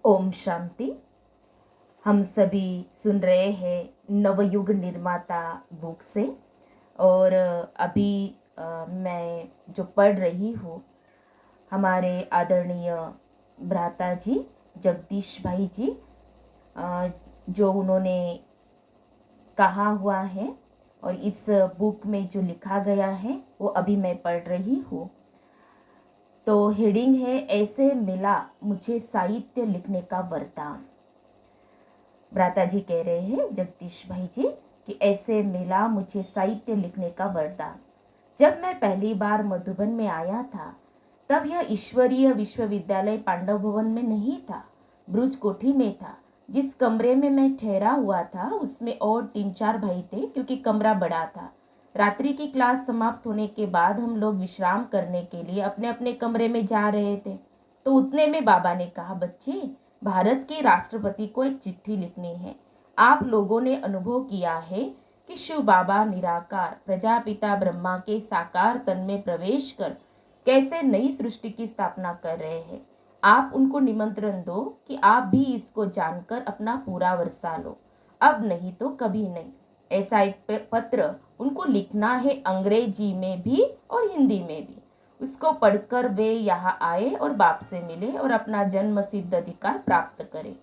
ओम शांति। हम सभी सुन रहे हैं नवयुग निर्माता बुक से। और अभी मैं जो पढ़ रही हूँ, हमारे आदरणीय भ्राता जी जगदीश भाई जी, जो उन्होंने कहा हुआ है और इस बुक में जो लिखा गया है वो अभी मैं पढ़ रही हूँ। तो हेडिंग है, ऐसे मिला मुझे साहित्य लिखने का वरदान। भ्राता जी कह रहे हैं जगदीश भाई जी कि ऐसे मिला मुझे साहित्य लिखने का वरदान। जब मैं पहली बार मधुबन में आया था तब यह ईश्वरीय विश्वविद्यालय पांडव भवन में नहीं था, ब्रुज कोठी में था। जिस कमरे में मैं ठहरा हुआ था उसमें और 3-4 भाई थे, क्योंकि कमरा बड़ा था। रात्रि की क्लास समाप्त होने के बाद हम लोग विश्राम करने के लिए अपने अपने कमरे में जा रहे थे। तो उतने में बाबा ने कहा, बच्चे, भारत के राष्ट्रपति को एक चिट्ठी लिखनी है। आप लोगों ने अनुभव किया है कि शिव बाबा निराकार प्रजापिता ब्रह्मा के साकार तन में प्रवेश कर कैसे नई सृष्टि की स्थापना कर रहे हैं। आप उनको निमंत्रण दो कि आप भी इसको जानकर अपना पूरा वर्षा लो, अब नहीं तो कभी नहीं। ऐसा एक पत्र उनको लिखना है, अंग्रेजी में भी और हिंदी में भी। उसको पढ़कर वे यहाँ आए और बाप से मिले और अपना जन्म सिद्ध अधिकार प्राप्त करे।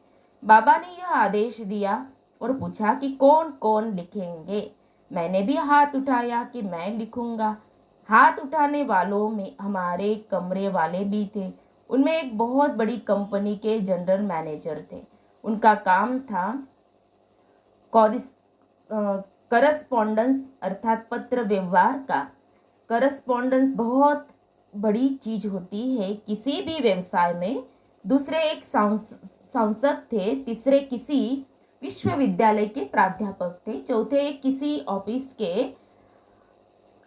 बाबा ने यह आदेश दिया और पूछा कि कौन कौन लिखेंगे। मैंने भी हाथ उठाया कि मैं लिखूंगा। हाथ उठाने वालों में हमारे कमरे वाले भी थे। उनमें एक बहुत बड़ी कंपनी के जनरल मैनेजर थे। उनका काम था करस्पॉन्डेंस अर्थात पत्र व्यवहार का। करस्पॉन्डेंस बहुत बड़ी चीज होती है किसी भी व्यवसाय में। दूसरे एक सांसद थे, तीसरे किसी विश्वविद्यालय के प्राध्यापक थे, चौथे एक किसी ऑफिस के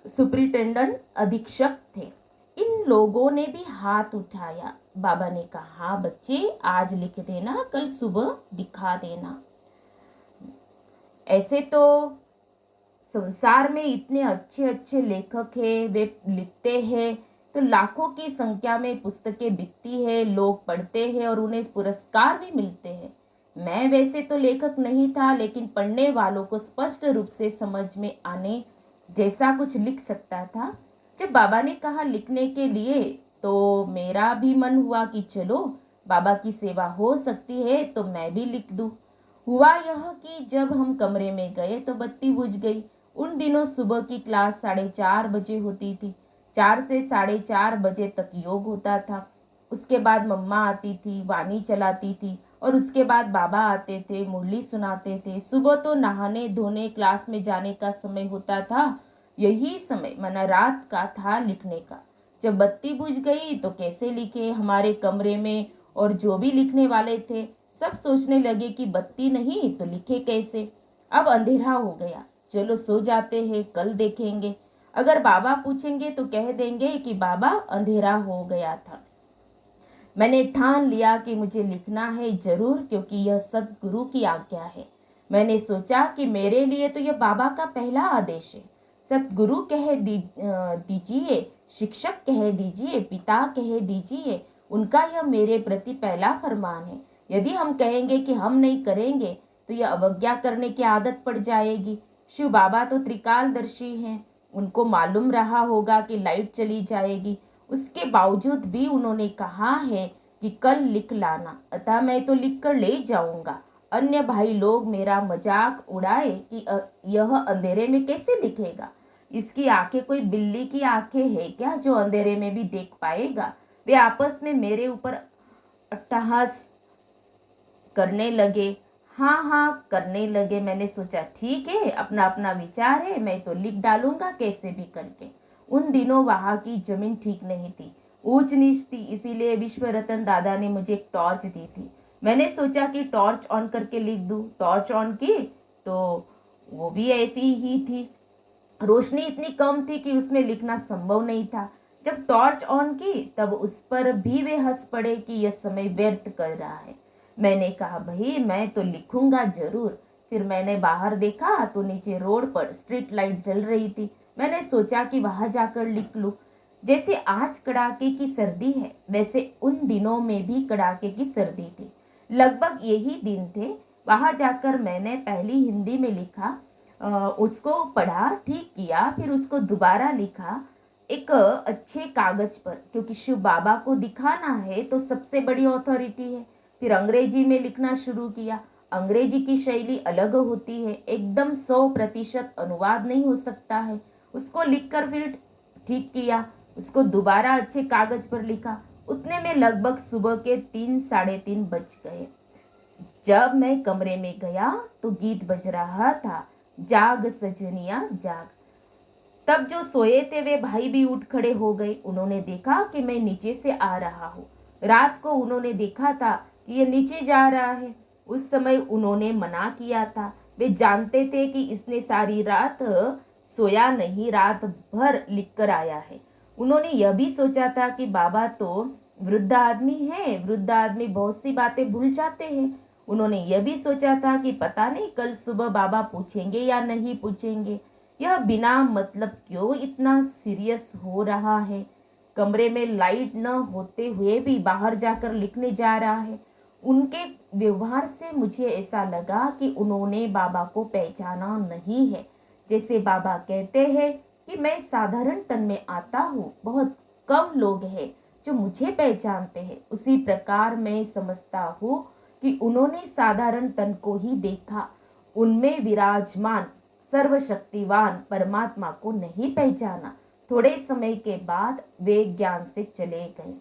सुपरिटेंडेंट अधीक्षक थे। इन लोगों ने भी हाथ उठाया। बाबा ने कहा, हाँ बच्चे, आज लिख देना, कल सुबह दिखा देना। ऐसे तो संसार में इतने अच्छे अच्छे लेखक हैं, वे लिखते हैं तो लाखों की संख्या में पुस्तकें बिकती है, लोग पढ़ते हैं और उन्हें पुरस्कार भी मिलते हैं। मैं वैसे तो लेखक नहीं था, लेकिन पढ़ने वालों को स्पष्ट रूप से समझ में आने जैसा कुछ लिख सकता था। जब बाबा ने कहा लिखने के लिए, तो मेरा भी मन हुआ कि चलो, बाबा की सेवा हो सकती है तो मैं भी लिख दूं। हुआ यह कि जब हम कमरे में गए तो बत्ती बुझ गई। उन दिनों सुबह की क्लास 4:30 बजे होती थी। 4 से 4:30 बजे तक योग होता था। उसके बाद मम्मा आती थी, वाणी चलाती थी और उसके बाद बाबा आते थे, मुरली सुनाते थे। सुबह तो नहाने धोने क्लास में जाने का समय होता था। यही समय माना रात का था लिखने का। जब बत्ती बुझ गई तो कैसे लिखे। हमारे कमरे में और जो भी लिखने वाले थे सब सोचने लगे कि बत्ती नहीं तो लिखे कैसे। अब अंधेरा हो गया, चलो सो जाते हैं, कल देखेंगे। अगर बाबा पूछेंगे तो कह देंगे कि बाबा अंधेरा हो गया था। मैंने ठान लिया कि मुझे लिखना है जरूर, क्योंकि यह सदगुरु की आज्ञा है। मैंने सोचा कि मेरे लिए तो यह बाबा का पहला आदेश है। सतगुरु कह दीजिए, शिक्षक कह दीजिए, पिता कह दीजिए, उनका यह मेरे प्रति पहला फरमान है। यदि हम कहेंगे कि हम नहीं करेंगे तो यह अवज्ञा करने की आदत पड़ जाएगी। शिव बाबा तो त्रिकालदर्शी हैं, उनको मालूम रहा होगा कि लाइट चली जाएगी। उसके बावजूद भी उन्होंने कहा है कि कल लिख लाना, अतः मैं तो लिख कर ले जाऊंगा। अन्य भाई लोग मेरा मजाक उड़ाए कि यह अंधेरे में कैसे लिखेगा, इसकी आंखें कोई बिल्ली की आंखें है क्या जो अंधेरे में भी देख पाएगा। वे आपस में मेरे ऊपर अट्टहास करने लगे, हाँ हाँ करने लगे। मैंने सोचा ठीक है, अपना अपना विचार है, मैं तो लिख डालूंगा कैसे भी करके। उन दिनों वहां की जमीन ठीक नहीं थी, ऊंच नीच थी, इसीलिए विश्व रतन दादा ने मुझे एक टॉर्च दी थी। मैंने सोचा कि टॉर्च ऑन करके लिख दूं। टॉर्च ऑन की तो वो भी ऐसी ही थी। रोशनी इतनी कम थी कि उसमें लिखना संभव नहीं था। जब टॉर्च ऑन की तब उस पर भी वे हंस पड़े कि यह समय व्यर्थ कर रहा है। मैंने कहा, भाई मैं तो लिखूंगा जरूर। फिर मैंने बाहर देखा तो नीचे रोड पर स्ट्रीट लाइट जल रही थी। मैंने सोचा कि वहां जाकर लिख लूं। जैसे आज कड़ाके की सर्दी है, वैसे उन दिनों में भी कड़ाके की सर्दी थी, लगभग यही दिन थे। वहाँ जाकर मैंने पहली हिंदी में लिखा, उसको पढ़ा, ठीक किया, फिर उसको दोबारा लिखा एक अच्छे कागज पर, क्योंकि शिव बाबा को दिखाना है तो सबसे बड़ी अथॉरिटी है। फिर अंग्रेजी में लिखना शुरू किया। अंग्रेजी की शैली अलग होती है, एकदम 100% अनुवाद नहीं हो सकता है। उसको लिखकर फिर ठीक किया, उसको दोबारा अच्छे कागज पर लिखा। उतने में लगभग सुबह के 3 साढ़े 3 बज गए। जब मैं कमरे में गया तो गीत बज रहा था, जाग सजनिया जाग। तब जो सोए थे वे भाई भी उठ खड़े हो गए। उन्होंने देखा कि मैं नीचे से आ रहा हूँ। रात को उन्होंने देखा था कि ये नीचे जा रहा है। उस समय उन्होंने मना किया था। वे जानते थे कि इसने सारी रात सोया नहीं, रात भर लिख कर आया है। उन्होंने यह भी सोचा था कि बाबा तो वृद्ध आदमी है, वृद्ध आदमी बहुत सी बातें भूल जाते हैं। उन्होंने यह भी सोचा था कि पता नहीं कल सुबह बाबा पूछेंगे या नहीं पूछेंगे। यह बिना मतलब क्यों इतना सीरियस हो रहा है। कमरे में लाइट न होते हुए भी बाहर जाकर लिखने जा रहा है। उनके व्यवहार से मुझे ऐसा लगा कि उन्होंने बाबा को पहचाना नहीं है। जैसे बाबा कहते हैं कि मैं साधारण तन में आता हूँ, बहुत कम लोग हैं जो मुझे पहचानते हैं, उसी प्रकार मैं समझता हूँ कि उन्होंने साधारण तन को ही देखा, उनमें विराजमान सर्वशक्तिवान परमात्मा को नहीं पहचाना। थोड़े समय के बाद वे ज्ञान से चले गए।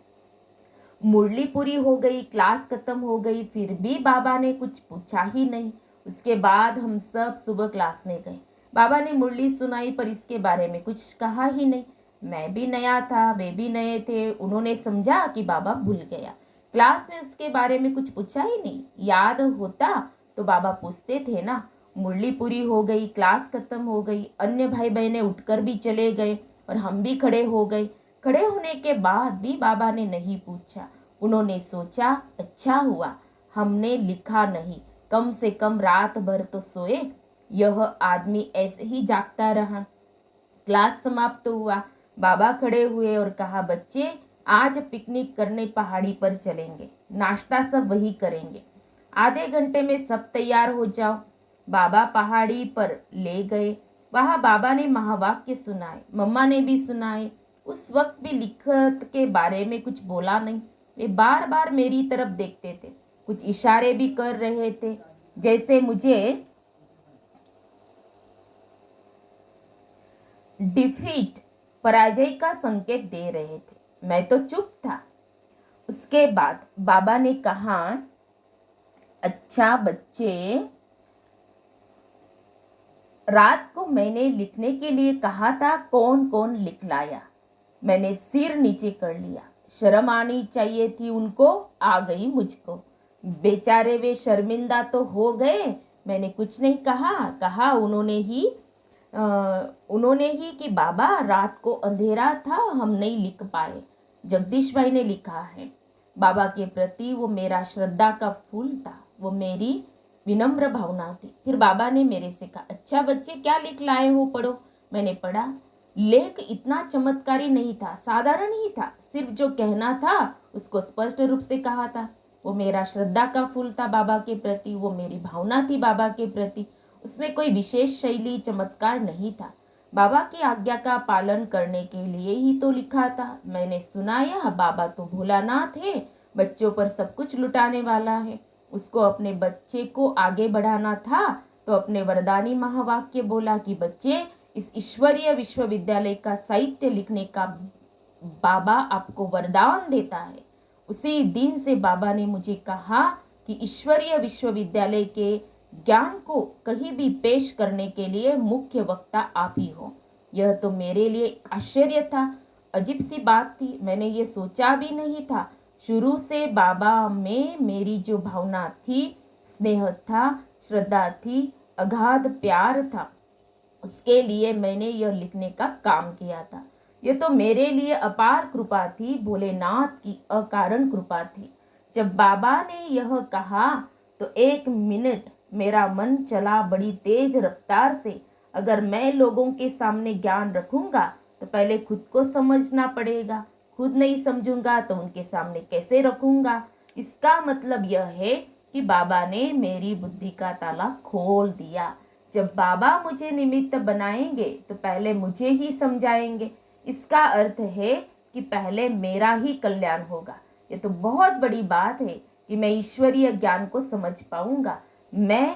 मुरली पूरी हो गई, क्लास खत्म हो गई, फिर भी बाबा ने कुछ पूछा ही नहीं। उसके बाद हम सब सुबह क्लास में गए। बाबा ने मुरली सुनाई पर इसके बारे में कुछ कहा ही नहीं। मैं भी नया था, वे भी नए थे। उन्होंने समझा कि बाबा भूल गया। क्लास में उसके बारे में कुछ पूछा ही नहीं। याद होता तो बाबा पूछते थे ना। मुरली पूरी हो गई, क्लास खत्म हो गई, अन्य भाई बहनें उठकर भी चले गए और हम भी खड़े हो गए। खड़े होने के बाद भी बाबा ने नहीं पूछा। उन्होंने सोचा अच्छा हुआ हमने लिखा नहीं, कम से कम रात भर तो सोए। यह आदमी ऐसे ही जागता रहा। क्लास समाप्त हुआ। बाबा खड़े हुए और कहा, बच्चे आज पिकनिक करने पहाड़ी पर चलेंगे, नाश्ता सब वही करेंगे, आधे घंटे में सब तैयार हो जाओ। बाबा पहाड़ी पर ले गए। वहाँ बाबा ने महावाक्य सुनाए, मम्मा ने भी सुनाए। उस वक्त भी लिखत के बारे में कुछ बोला नहीं। वे बार बार मेरी तरफ देखते थे, कुछ इशारे भी कर रहे थे, जैसे मुझे डिफीट पराजय का संकेत दे रहे थे। मैं तो चुप था। उसके बाद बाबा ने कहा, अच्छा बच्चे, रात को मैंने लिखने के लिए कहा था, कौन कौन लिख लाया? मैंने सिर नीचे कर लिया। शर्म आनी चाहिए थी उनको, आ गई मुझको। बेचारे वे शर्मिंदा तो हो गए। मैंने कुछ नहीं कहा। कहा उन्होंने ही कि बाबा रात को अंधेरा था, हम नहीं लिख पाए। जगदीश भाई ने लिखा है। बाबा के प्रति वो मेरा श्रद्धा का फूल था, वो मेरी विनम्र भावना थी। फिर बाबा ने मेरे से कहा, अच्छा बच्चे क्या लिख लाए हो, पढ़ो। मैंने पढ़ा। लेख इतना चमत्कारी नहीं था, साधारण ही था। सिर्फ जो कहना था उसको स्पष्ट रूप से कहा था। वो मेरा श्रद्धा का फूल था बाबा के प्रति, वो मेरी भावना थी बाबा के प्रति। उसमें कोई विशेष शैली चमत्कार नहीं था। बाबा की आज्ञा का पालन करने के लिए ही तो लिखा था। मैंने सुनाया, बाबा तो भोलानाथ है, बच्चों पर सब कुछ लुटाने वाला है। उसको अपने बच्चे को आगे बढ़ाना था तो अपने वरदानी महावाक्य बोला कि बच्चे, इस ईश्वरीय विश्वविद्यालय का साहित्य लिखने का बाबा आपको वरदान देता है। उसी दिन से बाबा ने मुझे कहा कि ईश्वरीय विश्वविद्यालय के ज्ञान को कहीं भी पेश करने के लिए मुख्य वक्ता आप ही हो। यह तो मेरे लिए एक आश्चर्य था, अजीब सी बात थी। मैंने ये सोचा भी नहीं था। शुरू से बाबा में मेरी जो भावना थी, स्नेह था, श्रद्धा थी, अगाध प्यार था, उसके लिए मैंने यह लिखने का काम किया था। यह तो मेरे लिए अपार कृपा थी, भोलेनाथ की अकारण कृपा थी। जब बाबा ने यह कहा तो 1 मिनट मेरा मन चला बड़ी तेज रफ्तार से। अगर मैं लोगों के सामने ज्ञान रखूंगा तो पहले खुद को समझना पड़ेगा, खुद नहीं समझूंगा तो उनके सामने कैसे रखूंगा। इसका मतलब यह है कि बाबा ने मेरी बुद्धि का ताला खोल दिया। जब बाबा मुझे निमित्त बनाएंगे तो पहले मुझे ही समझाएंगे। इसका अर्थ है कि पहले मेरा ही कल्याण होगा। ये तो बहुत बड़ी बात है कि मैं ईश्वरीय ज्ञान को समझ पाऊंगा। मैं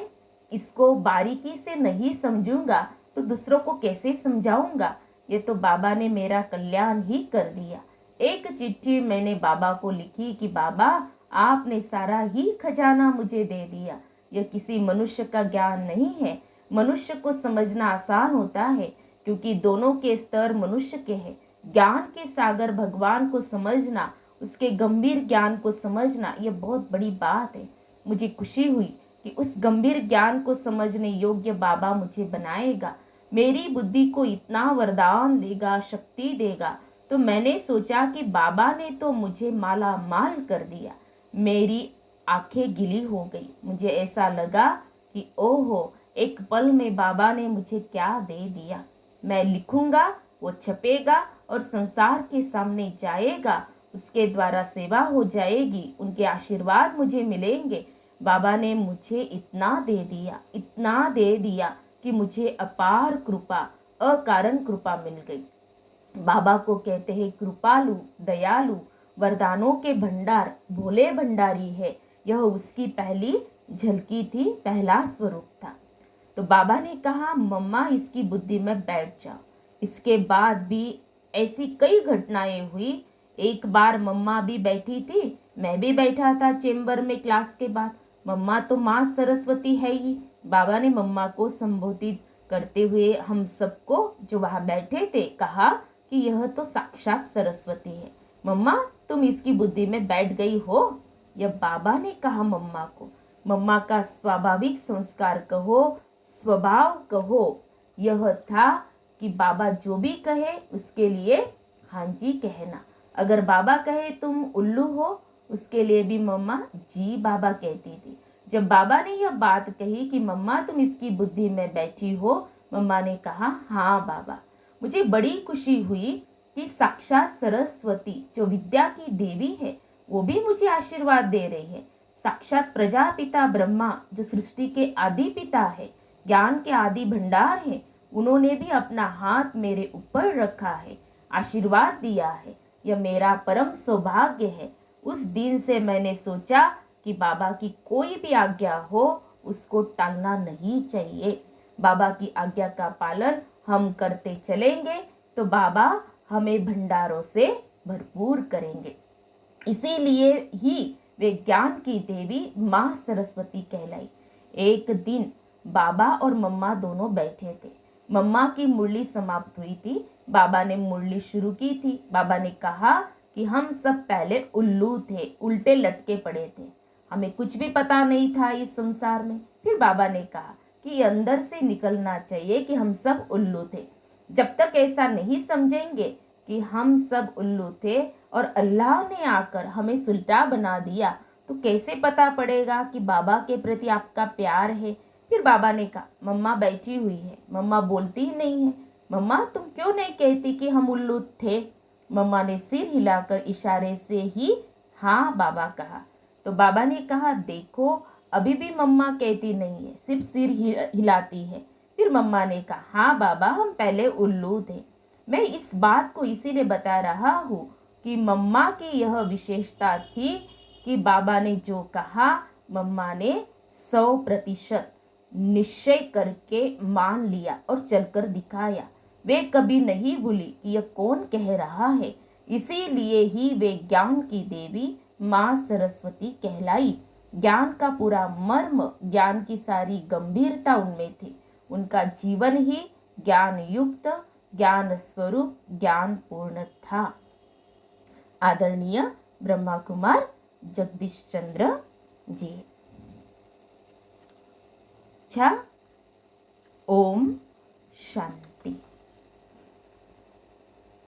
इसको बारीकी से नहीं समझूंगा तो दूसरों को कैसे समझाऊंगा। ये तो बाबा ने मेरा कल्याण ही कर दिया। एक चिट्ठी मैंने बाबा को लिखी कि बाबा, आपने सारा ही खजाना मुझे दे दिया। यह किसी मनुष्य का ज्ञान नहीं है। मनुष्य को समझना आसान होता है क्योंकि दोनों के स्तर मनुष्य के हैं। ज्ञान के सागर भगवान को समझना, उसके गंभीर ज्ञान को समझना, यह बहुत बड़ी बात है। मुझे खुशी हुई कि उस गंभीर ज्ञान को समझने योग्य बाबा मुझे बनाएगा, मेरी बुद्धि को इतना वरदान देगा, शक्ति देगा। तो मैंने सोचा कि बाबा ने तो मुझे माला माल कर दिया। मेरी आंखें गीली हो गई। मुझे ऐसा लगा कि ओहो, एक पल में बाबा ने मुझे क्या दे दिया। मैं लिखूंगा, वो छपेगा और संसार के सामने जाएगा। उसके द्वारा सेवा हो जाएगी, उनके आशीर्वाद मुझे मिलेंगे। बाबा ने मुझे इतना दे दिया, इतना दे दिया कि मुझे अपार कृपा, अकारण कृपा मिल गई। बाबा को कहते हैं कृपालु, दयालु, वरदानों के भंडार, भोले भंडारी है। यह उसकी पहली झलकी थी, पहला स्वरूप था। तो बाबा ने कहा, मम्मा इसकी बुद्धि में बैठ जाओ। इसके बाद भी ऐसी कई घटनाएं हुई। एक बार मम्मा भी बैठी थी, मैं भी बैठा था चेंबर में क्लास के बाद। मम्मा तो माँ सरस्वती है ही। बाबा ने मम्मा को संबोधित करते हुए हम सबको जो वहाँ बैठे थे कहा कि यह तो साक्षात सरस्वती है। मम्मा, तुम इसकी बुद्धि में बैठ गई हो। यह बाबा ने कहा मम्मा को। मम्मा का स्वाभाविक संस्कार कहो, स्वभाव कहो, यह था कि बाबा जो भी कहे उसके लिए हाँ जी कहना। अगर बाबा कहे तुम उल्लू हो, उसके लिए भी मम्मा जी बाबा कहती थी। जब बाबा ने यह बात कही कि मम्मा तुम इसकी बुद्धि में बैठी हो, मम्मा ने कहा हाँ बाबा। मुझे बड़ी खुशी हुई कि साक्षात सरस्वती जो विद्या की देवी है वो भी मुझे आशीर्वाद दे रही है। साक्षात प्रजापिता ब्रह्मा जो सृष्टि के आदि पिता है, ज्ञान के आदि भंडार है, उन्होंने भी अपना हाथ मेरे ऊपर रखा है, आशीर्वाद दिया है। यह मेरा परम सौभाग्य है। उस दिन से मैंने सोचा कि बाबा की कोई भी आज्ञा हो उसको टालना नहीं चाहिए। बाबा की आज्ञा का पालन हम करते चलेंगे तो बाबा हमें भंडारों से भरपूर करेंगे। इसीलिए ही वे ज्ञान की देवी माँ सरस्वती कहलाई। एक दिन बाबा और मम्मा दोनों बैठे थे। मम्मा की मुरली समाप्त हुई थी, बाबा ने मुरली शुरू की थी। बाबा ने कहा कि हम सब पहले उल्लू थे, उल्टे लटके पड़े थे, हमें कुछ भी पता नहीं था इस संसार में। फिर बाबा ने कहा कि अंदर से निकलना चाहिए कि हम सब उल्लू थे। जब तक ऐसा नहीं समझेंगे कि हम सब उल्लू थे और अल्लाह ने आकर हमें सुलटा बना दिया, तो कैसे पता पड़ेगा कि बाबा के प्रति आपका प्यार है। फिर बाबा ने कहा, मम्मा बैठी हुई है, मम्मा बोलती ही नहीं है। मम्मा तुम क्यों नहीं कहती कि हम उल्लू थे। मम्मा ने सिर हिलाकर इशारे से ही हाँ बाबा कहा। तो बाबा ने कहा, देखो अभी भी मम्मा कहती नहीं है, सिर्फ सिर हिलाती है। फिर मम्मा ने कहा, हाँ बाबा हम पहले उल्लू थे। मैं इस बात को इसीलिए बता रहा हूँ कि मम्मा की यह विशेषता थी कि बाबा ने जो कहा मम्मा ने 100% निश्चय करके मान लिया और चलकर दिखाया। वे कभी नहीं भूली कि यह कौन कह रहा है। इसीलिए ही वे ज्ञान की देवी माँ सरस्वती कहलाई। ज्ञान का पूरा मर्म, ज्ञान की सारी गंभीरता उनमें थी। उनका जीवन ही ज्ञान युक्त, ज्ञान स्वरूप, ज्ञान पूर्ण था। आदरणीय ब्रह्मा कुमार जगदीश चंद्र जी। अच्छा, ओम शांति।